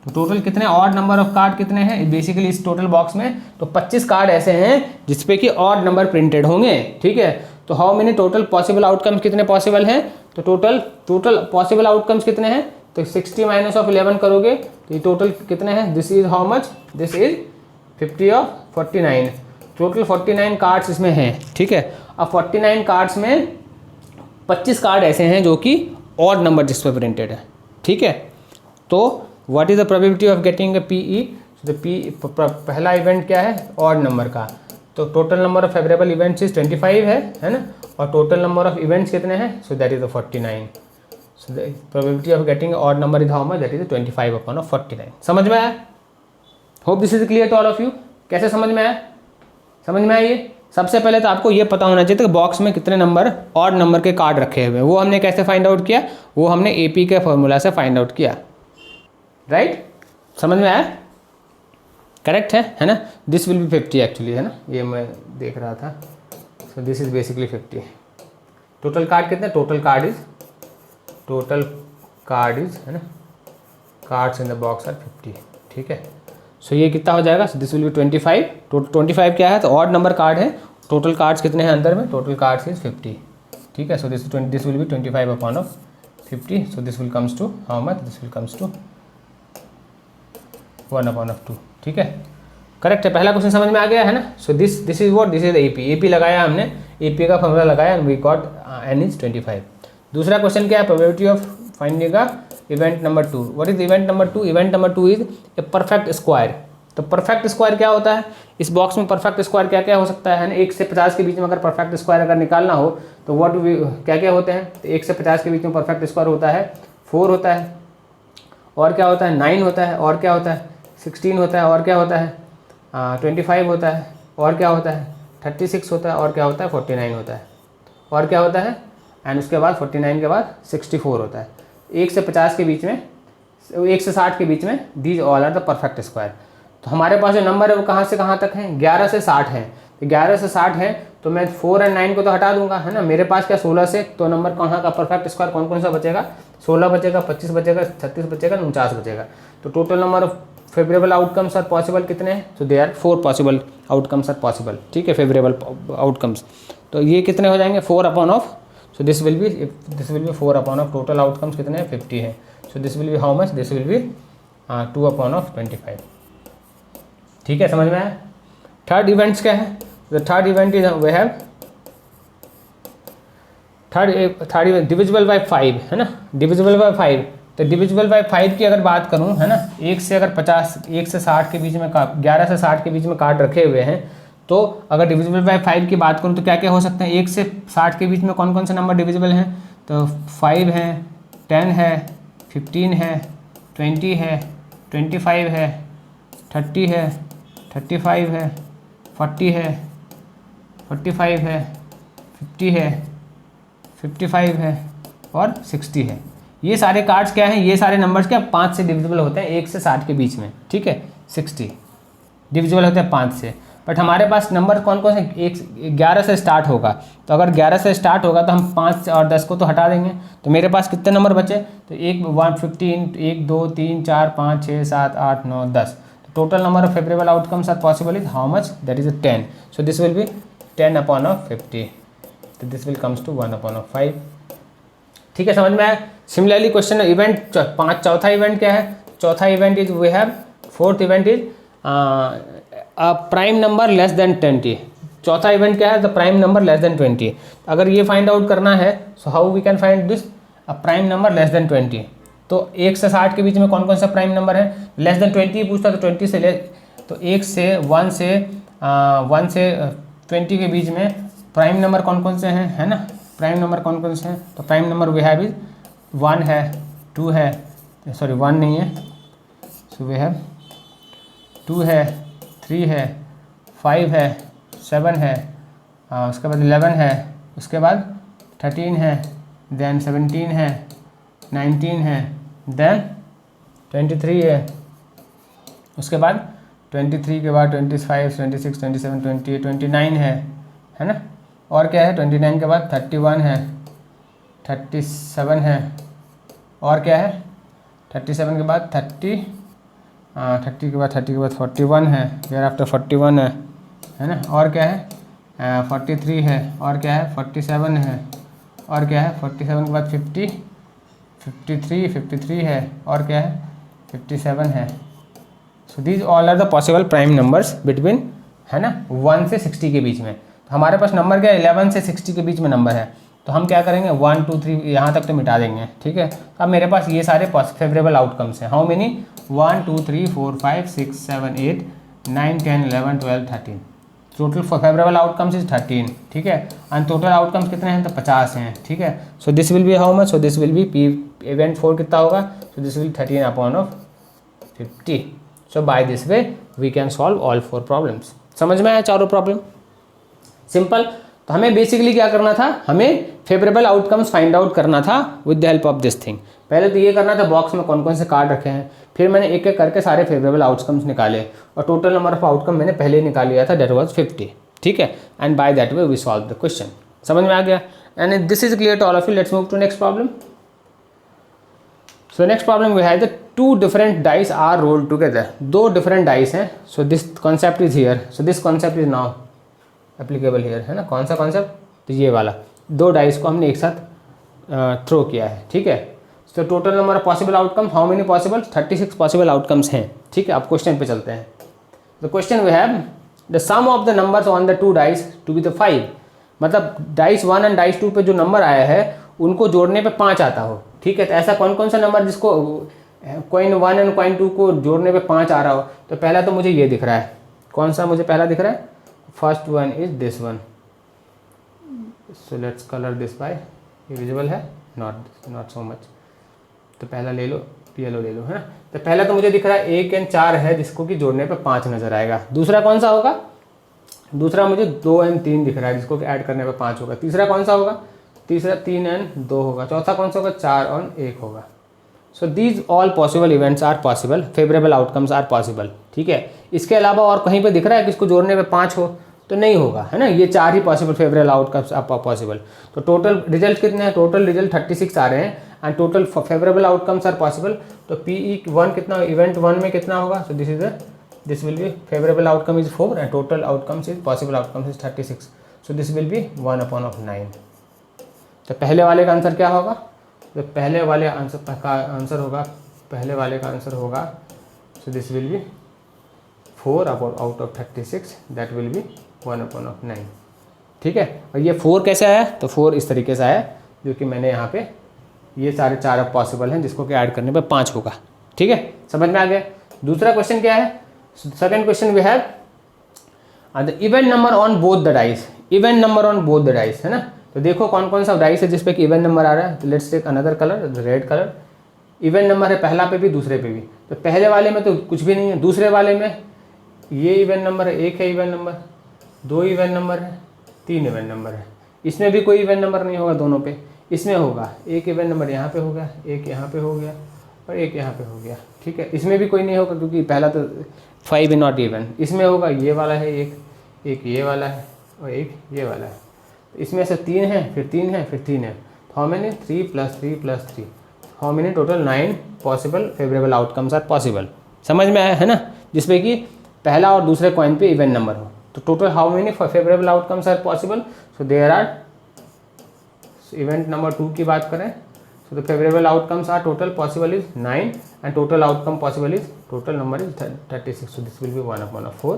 तो total कितने ऑड नंबर ऑफ कार्ड कितने हैं बेसिकली इस टोटल बॉक्स में, तो 25 कार्ड ऐसे हैं जिसपे कि ऑड नंबर प्रिंटेड होंगे, ठीक है। तो how many total possible outcomes कितने पॉसिबल हैं, तो टोटल पॉसिबल आउटकम्स कितने हैं, तो 60 माइनस ऑफ 11 करोगे तो ये टोटल कितने हैं, this is how much, this is 50 of 49, total 49 cards इसमें हैं, ठीक है। अब 49 कार्ड्स में 25 कार्ड ऐसे हैं जो कि ऑड नंबर जिस पर प्रिंटेड है, ठीक है। तो what is the probability of getting a P E, तो पी पहला इवेंट क्या है, ऑड नंबर का, तो total number of favourable events is 25 है ना, और टोटल नंबर ऑफ इवेंट्स कितने हैं, so that is the 49। So the probability of getting odd number is how much, that is 25/49। समझ में आया, hope this is clear to all of you. कैसे समझ में आया, समझ में आया ये। सबसे पहले तो आपको ये पता होना चाहिए कि बॉक्स में कितने नंबर ऑड नंबर के कार्ड रखे हुए हैं, वो हमने कैसे फाइंड आउट किया, वो हमने एपी के फॉर्मूला से फाइंड आउट किया, राइट। समझ में आया, करेक्ट है ना। दिस विल बी 50 एक्चुअली, है ना, ये मैं देख रहा था। So this is basically 50। Total card कितने, टोटल कार्ड इज, है ना, cards in the box are 50, ठीक है। सो ये कितना हो जाएगा, दिस विल बी 25। 25 क्या है, तो ऑड नंबर कार्ड है, टोटल कार्ड्स कितने हैं अंदर में, टोटल कार्ड्स इज 50, ठीक है। So this will be 25 upon of 50। So this will comes to how much, this will comes to 1 upon of 2, ठीक है। करेक्ट है, पहला क्वेश्चन समझ में आ गया है ना। So this is what, this is A P लगाया हमने, एपी का फॉर्मूला लगाया and we got n is 25। दूसरा क्वेश्चन क्या है, प्रोबेबिलिटी ऑफ फाइंडिंग का event number 2। What is event number 2, event number 2 is a perfect square. तो परफेक्ट स्क्वायर क्या होता है, इस बॉक्स में परफेक्ट स्क्वायर क्या क्या हो सकता है ना, 1 से 50 के बीच में अगर परफेक्ट स्क्वायर अगर निकालना हो तो व्हाट क्या क्या होते हैं, तो 1 से 50 के बीच में परफेक्ट स्क्वायर होता है 4 होता है, और क्या होता है 9 होता है, और क्या होता है 16 होता है, और क्या होता है 25 होता है, और क्या होता है 36 होता है, और क्या होता है 49 होता है, और क्या होता है, एंड उसके बाद 49 के बाद 64 होता है। 1 से 50 के बीच में, 1 से 60 के बीच में, these all are the perfect square. तो हमारे पास जो नंबर है वो कहाँ से कहाँ तक है, 11 से 60 है। तो 11 से 60 है तो मैं 4 और 9 को तो हटा दूंगा, है ना। मेरे पास क्या 16 से, तो नंबर कहाँ का परफेक्ट स्क्वायर कौन कौन सा बचेगा, 16 बचेगा, 25 बचेगा, 36 बचेगा, 49 बचेगा। तो total number of favourable outcomes are possible कितने हैं, तो they are 4 possible outcomes are possible, ठीक है, फेवरेबल आउटकम्स। तो ये कितने हो जाएंगे 4 upon of, so this will B 4 upon of, total outcomes कितने हैं 50 है। So this will be how much, this will B 2 upon of 25, ठीक है, समझ में आया। थर्ड इवेंट्स क्या है, the third event is we have third event divisible by 5, है ना, डिविजिबल बाय 5। तो डिविजिबल बाय 5 की अगर बात करूं, है ना, 1 से अगर 50, 1 से 60 के बीच में 11 से 60 के बीच में कार्ड रखे हुए हैं, तो अगर डिविजिबल बाय 5 की बात करूं तो क्या क्या हो सकते हैं, 1 से 60 के बीच में कौन कौन से नंबर डिविजिबल हैं, तो 5 है, 10 है, 15 है, 20 है, 25 है, 30 है, 35 है, 40 है, 45 है, 50 है, 55 है, और 60 है। ये सारे कार्ड्स क्या हैं, ये सारे नंबर्स क्या 5 से डिविजिबल होते हैं, 1 से 60 के बीच में, ठीक है। 60 डिविजिबल होते हैं 5 से। बट हमारे पास नंबर कौन कौन से, 11 से स्टार्ट होगा। तो अगर 11 से स्टार्ट होगा तो हम 5 और 10 को तो हटा देंगे। तो मेरे पास कितने नंबर बचे, तो 115, 1 2 3 4 5 6 7 8 9 10। Total number of favourable outcomes are possible is how much, that is 10। So this will be 10 upon of 50, तो this will comes to 1 upon of 5, ठीक है, समझ में आया। सिमिलरली क्वेश्चन इवेंट 5, चौथा इवेंट क्या है, चौथा event is we have, fourth event is prime number less than 20। चौथा इवेंट क्या है, the prime number less than 20। अगर ये फाइंड आउट करना है, so how we can find this, a prime number less than 20। तो 1 से 60 के बीच में कौन कौन सा प्राइम नंबर है, लेस देन 20 पूछता, तो 20 से ले, तो 1 से 1 से 20 के बीच में प्राइम नंबर कौन कौन से हैं, है ना, प्राइम नंबर कौन कौन से हैं। तो prime number we have is 1 है, 2 है, सॉरी 1 नहीं है, सो वी हैव 2 है, 3 है, 5 है, 7 है, उसके बाद 11 है, उसके बाद 13 है, देन 17 है, 19 है, देन 23 है, उसके बाद 23 के बाद 25, 26, 27, 28, 29 है ना, और क्या है 29 के बाद 31 है, 37 है, और क्या है 37 के बाद 30 के बाद 41 है, फिर आफ्टर 41 है ना, और क्या है 43 है, और क्या है 47 है, और क्या है 47 के बाद 53 है, और क्या है 57 है। So these all are the possible prime numbers between, है ना, 1 से 60 के बीच में। तो हमारे पास नंबर क्या है 11 से 60 के बीच में नंबर है, तो हम क्या करेंगे 1 2 3 यहाँ तक तो मिटा देंगे, ठीक है। अब मेरे पास ये सारे फेवरेबल आउटकम्स हैं, how many 1 2 3 4 5 6 7 8 9 10 11 12 13, total favourable outcomes is 13, ठीक है। एंड टोटल आउटकम्स कितने हैं, तो 50 हैं, ठीक है। So this will be how much, so this will be P event 4 कितना होगा, so this will 13 upon of 50। So by this way we can solve all 4 problems. समझ में आया चारों प्रॉब्लम, सिंपल। तो हमें बेसिकली क्या करना था, हमें फेवरेबल आउटकम्स फाइंड आउट करना था with the help of this thing. पहले तो ये करना था बॉक्स में कौन कौन से कार्ड रखे हैं, फिर मैंने एक एक करके सारे फेवरेबल आउटकम्स निकाले और टोटल नंबर ऑफ आउटकम मैंने पहले ही निकाल लिया था, दैट वाज 50, ठीक है। And by that way we solve the question. समझ में आ गया? And this is clear to all of you. Let's move to next problem. So next problem we have the two different dice are rolled together. दो different dice हैं. So this concept is here. So this concept is now applicable here, है ना? कौन सा concept? तो ये वाला, दो dice को हमने एक साथ थ्रो किया है, ठीक है। So total number of possible outcomes, how many possible? 36 possible outcomes हैं, ठीक है। अब क्वेश्चन पे चलते हैं। The question we have the sum of the numbers on the two dice to be the 5. मतलब डाइस 1 एंड डाइस 2 पे जो नंबर आया है उनको जोड़ने पे 5 आता हो, ठीक है। तो ऐसा कौन कौन सा नंबर जिसको कॉइन 1 एंड कॉइन 2 को जोड़ने पे 5 आ रहा हो? तो पहला तो मुझे ये दिख रहा है, कौन सा मुझे पहला दिख रहा है? First one is this one. So let's colour this by, ये विजिबल है? Not so much. तो पहला ले लो, येलो ले लो, है ना। तो पहला तो मुझे दिख रहा है 1 एंड 4 है जिसको कि जोड़ने पे 5 नजर आएगा। दूसरा कौन सा होगा? दूसरा मुझे 2 एंड 3 दिख रहा है जिसको कि ऐड करने पे 5 होगा। तीसरा कौन सा होगा? तीसरा 3 एंड 2 होगा। चौथा कौन सा होगा? 4 और 1 होगा। So these all possible events are possible, favourable outcomes are possible, ठीक है। इसके अलावा और कहीं पे दिख रहा है कि इसको जोड़ने पे 5 हो? तो नहीं होगा, है ना। ये 4 ही possible favourable outcomes are possible. तो टोटल रिजल्ट कितने हैं? टोटल रिजल्ट 36 आ रहे हैं and total favourable outcomes are possible. तो PE1 कितना, इवेंट 1 में कितना होगा? सो this will be favorable outcome is 4 and total outcomes is possible outcomes is 36. So this will be 1/9. तो पहले वाले का आंसर क्या होगा? तो पहले वाले का आंसर होगा, पहले वाले का आंसर होगा, so this will be 4 out of 36, that will be 1/9, ठीक है। और ये 4 कैसे आया? तो 4 इस तरीके से आया जो कि मैंने यहाँ पे ये सारे 4 पॉसिबल हैं जिसको कि ऐड करने पे 5 होगा, ठीक है। समझ में आ गया? दूसरा क्वेश्चन क्या है? Second question we have the event number on both the dice. Event number on both the dice, है ना। तो देखो कौन कौन सा डाइस है जिसपे कि इवेंट नंबर आ रहा है। तो let's take another colour, red colour. Event number है पहला पे भी, दूसरे पे भी। तो पहले वाले में तो कुछ भी नहीं है, दूसरे वाले में ये इवेंट नंबर है, 1 है इवेंट नंबर, 2 इवेंट नंबर है, 3 इवेंट नंबर है। इसमें भी कोई इवेंट नंबर नहीं होगा दोनों पे। इसमें होगा 1 इवेंट नंबर यहाँ पे हो गया, 1 यहाँ पे हो गया और 1 यहाँ पे हो गया, ठीक है। इसमें भी कोई नहीं होगा क्योंकि पहला तो 5 नॉट इवन। इसमें होगा ये वाला है, एक ये वाला है और एक ये वाला है। इसमें से 3 है, फिर 3 है, फिर 3 है। How many? 3 + 3 + 3। How many? Total 9 possible favourable outcomes are possible. समझ में आया, है ना। जिसमें कि पहला और दूसरे कॉइन पे इवेंट नंबर हो। तो total how many favourable outcomes are possible? So there are, event number 2 की बात करें so the favorable outcomes are total possible is 9 and total outcome possible is total number is 36. so this will be 1/4,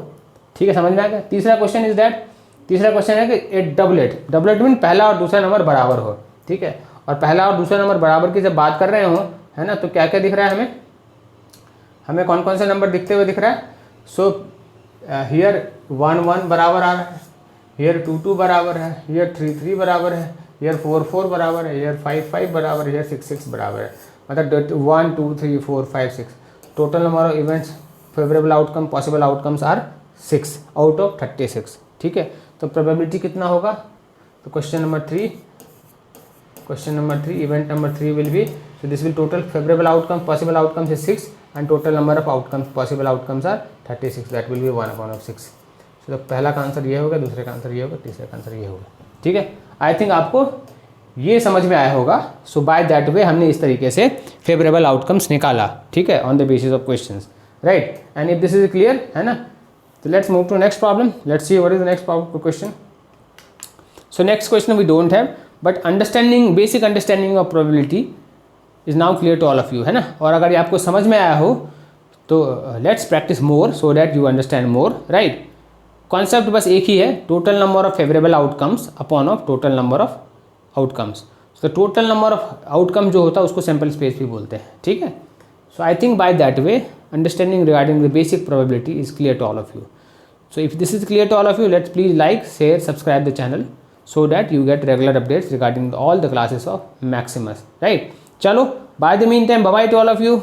ठीक है। समझ में आ गया? तीसरा क्वेश्चन इज दैट, तीसरा क्वेश्चन है कि एक डबलेट मीन पहला और दूसरा नंबर बराबर हो, ठीक है। और पहला और दूसरा नंबर बराबर की जब बात कर रहे हो, है ना, तो क्या क्या दिख रहा है हमें कौन कौन से नंबर दिखते हुए दिख रहा है? सो हियर 1 बराबर आ रहा है, हियर 2 बराबर है, हियर 3 बराबर है, हियर 4 बराबर है, हियर 5 बराबर है, हियर 6 बराबर है। मतलब 1 2 3 4 5 6 total number of events favourable outcome possible outcomes are 6 out of 36, ठीक है। तो प्रोबेबिलिटी कितना होगा? तो question number 3 event number 3 will be, so this will total favourable outcome possible outcomes is 6 and total number of outcomes possible outcomes are 36, that will be 1/6। तो पहला का answer ये होगा, दूसरे का आंसर ये होगा, तीसरे का आंसर ये होगा, ठीक है। आई थिंक आपको ये समझ में आया होगा। सो बाय दैट वे हमने इस तरीके से फेवरेबल आउटकम्स निकाला, ठीक है, on the basis of questions, right. And if this is clear, है ना, तो let's move to next problem. Let's see what is the next question. So next question we don't have, but understanding, basic understanding of probability is now clear to all of you, है ना। और अगर ये आपको समझ में आया हो तो let's practice more so that you understand more, right. Concept बस एक ही है, total number of favourable outcomes upon of total number of outcomes. तो टोटल नंबर ऑफ आउटकम जो होता है उसको सैम्पल स्पेस भी बोलते हैं, ठीक है। So I think by that way understanding regarding the basic probability is clear to all of you. So if this is clear to all of you, let's please like, share, subscribe the channel so that you get regular updates regarding all the classes of Maximus, right? Chalo, by the meantime, bye bye to all of you.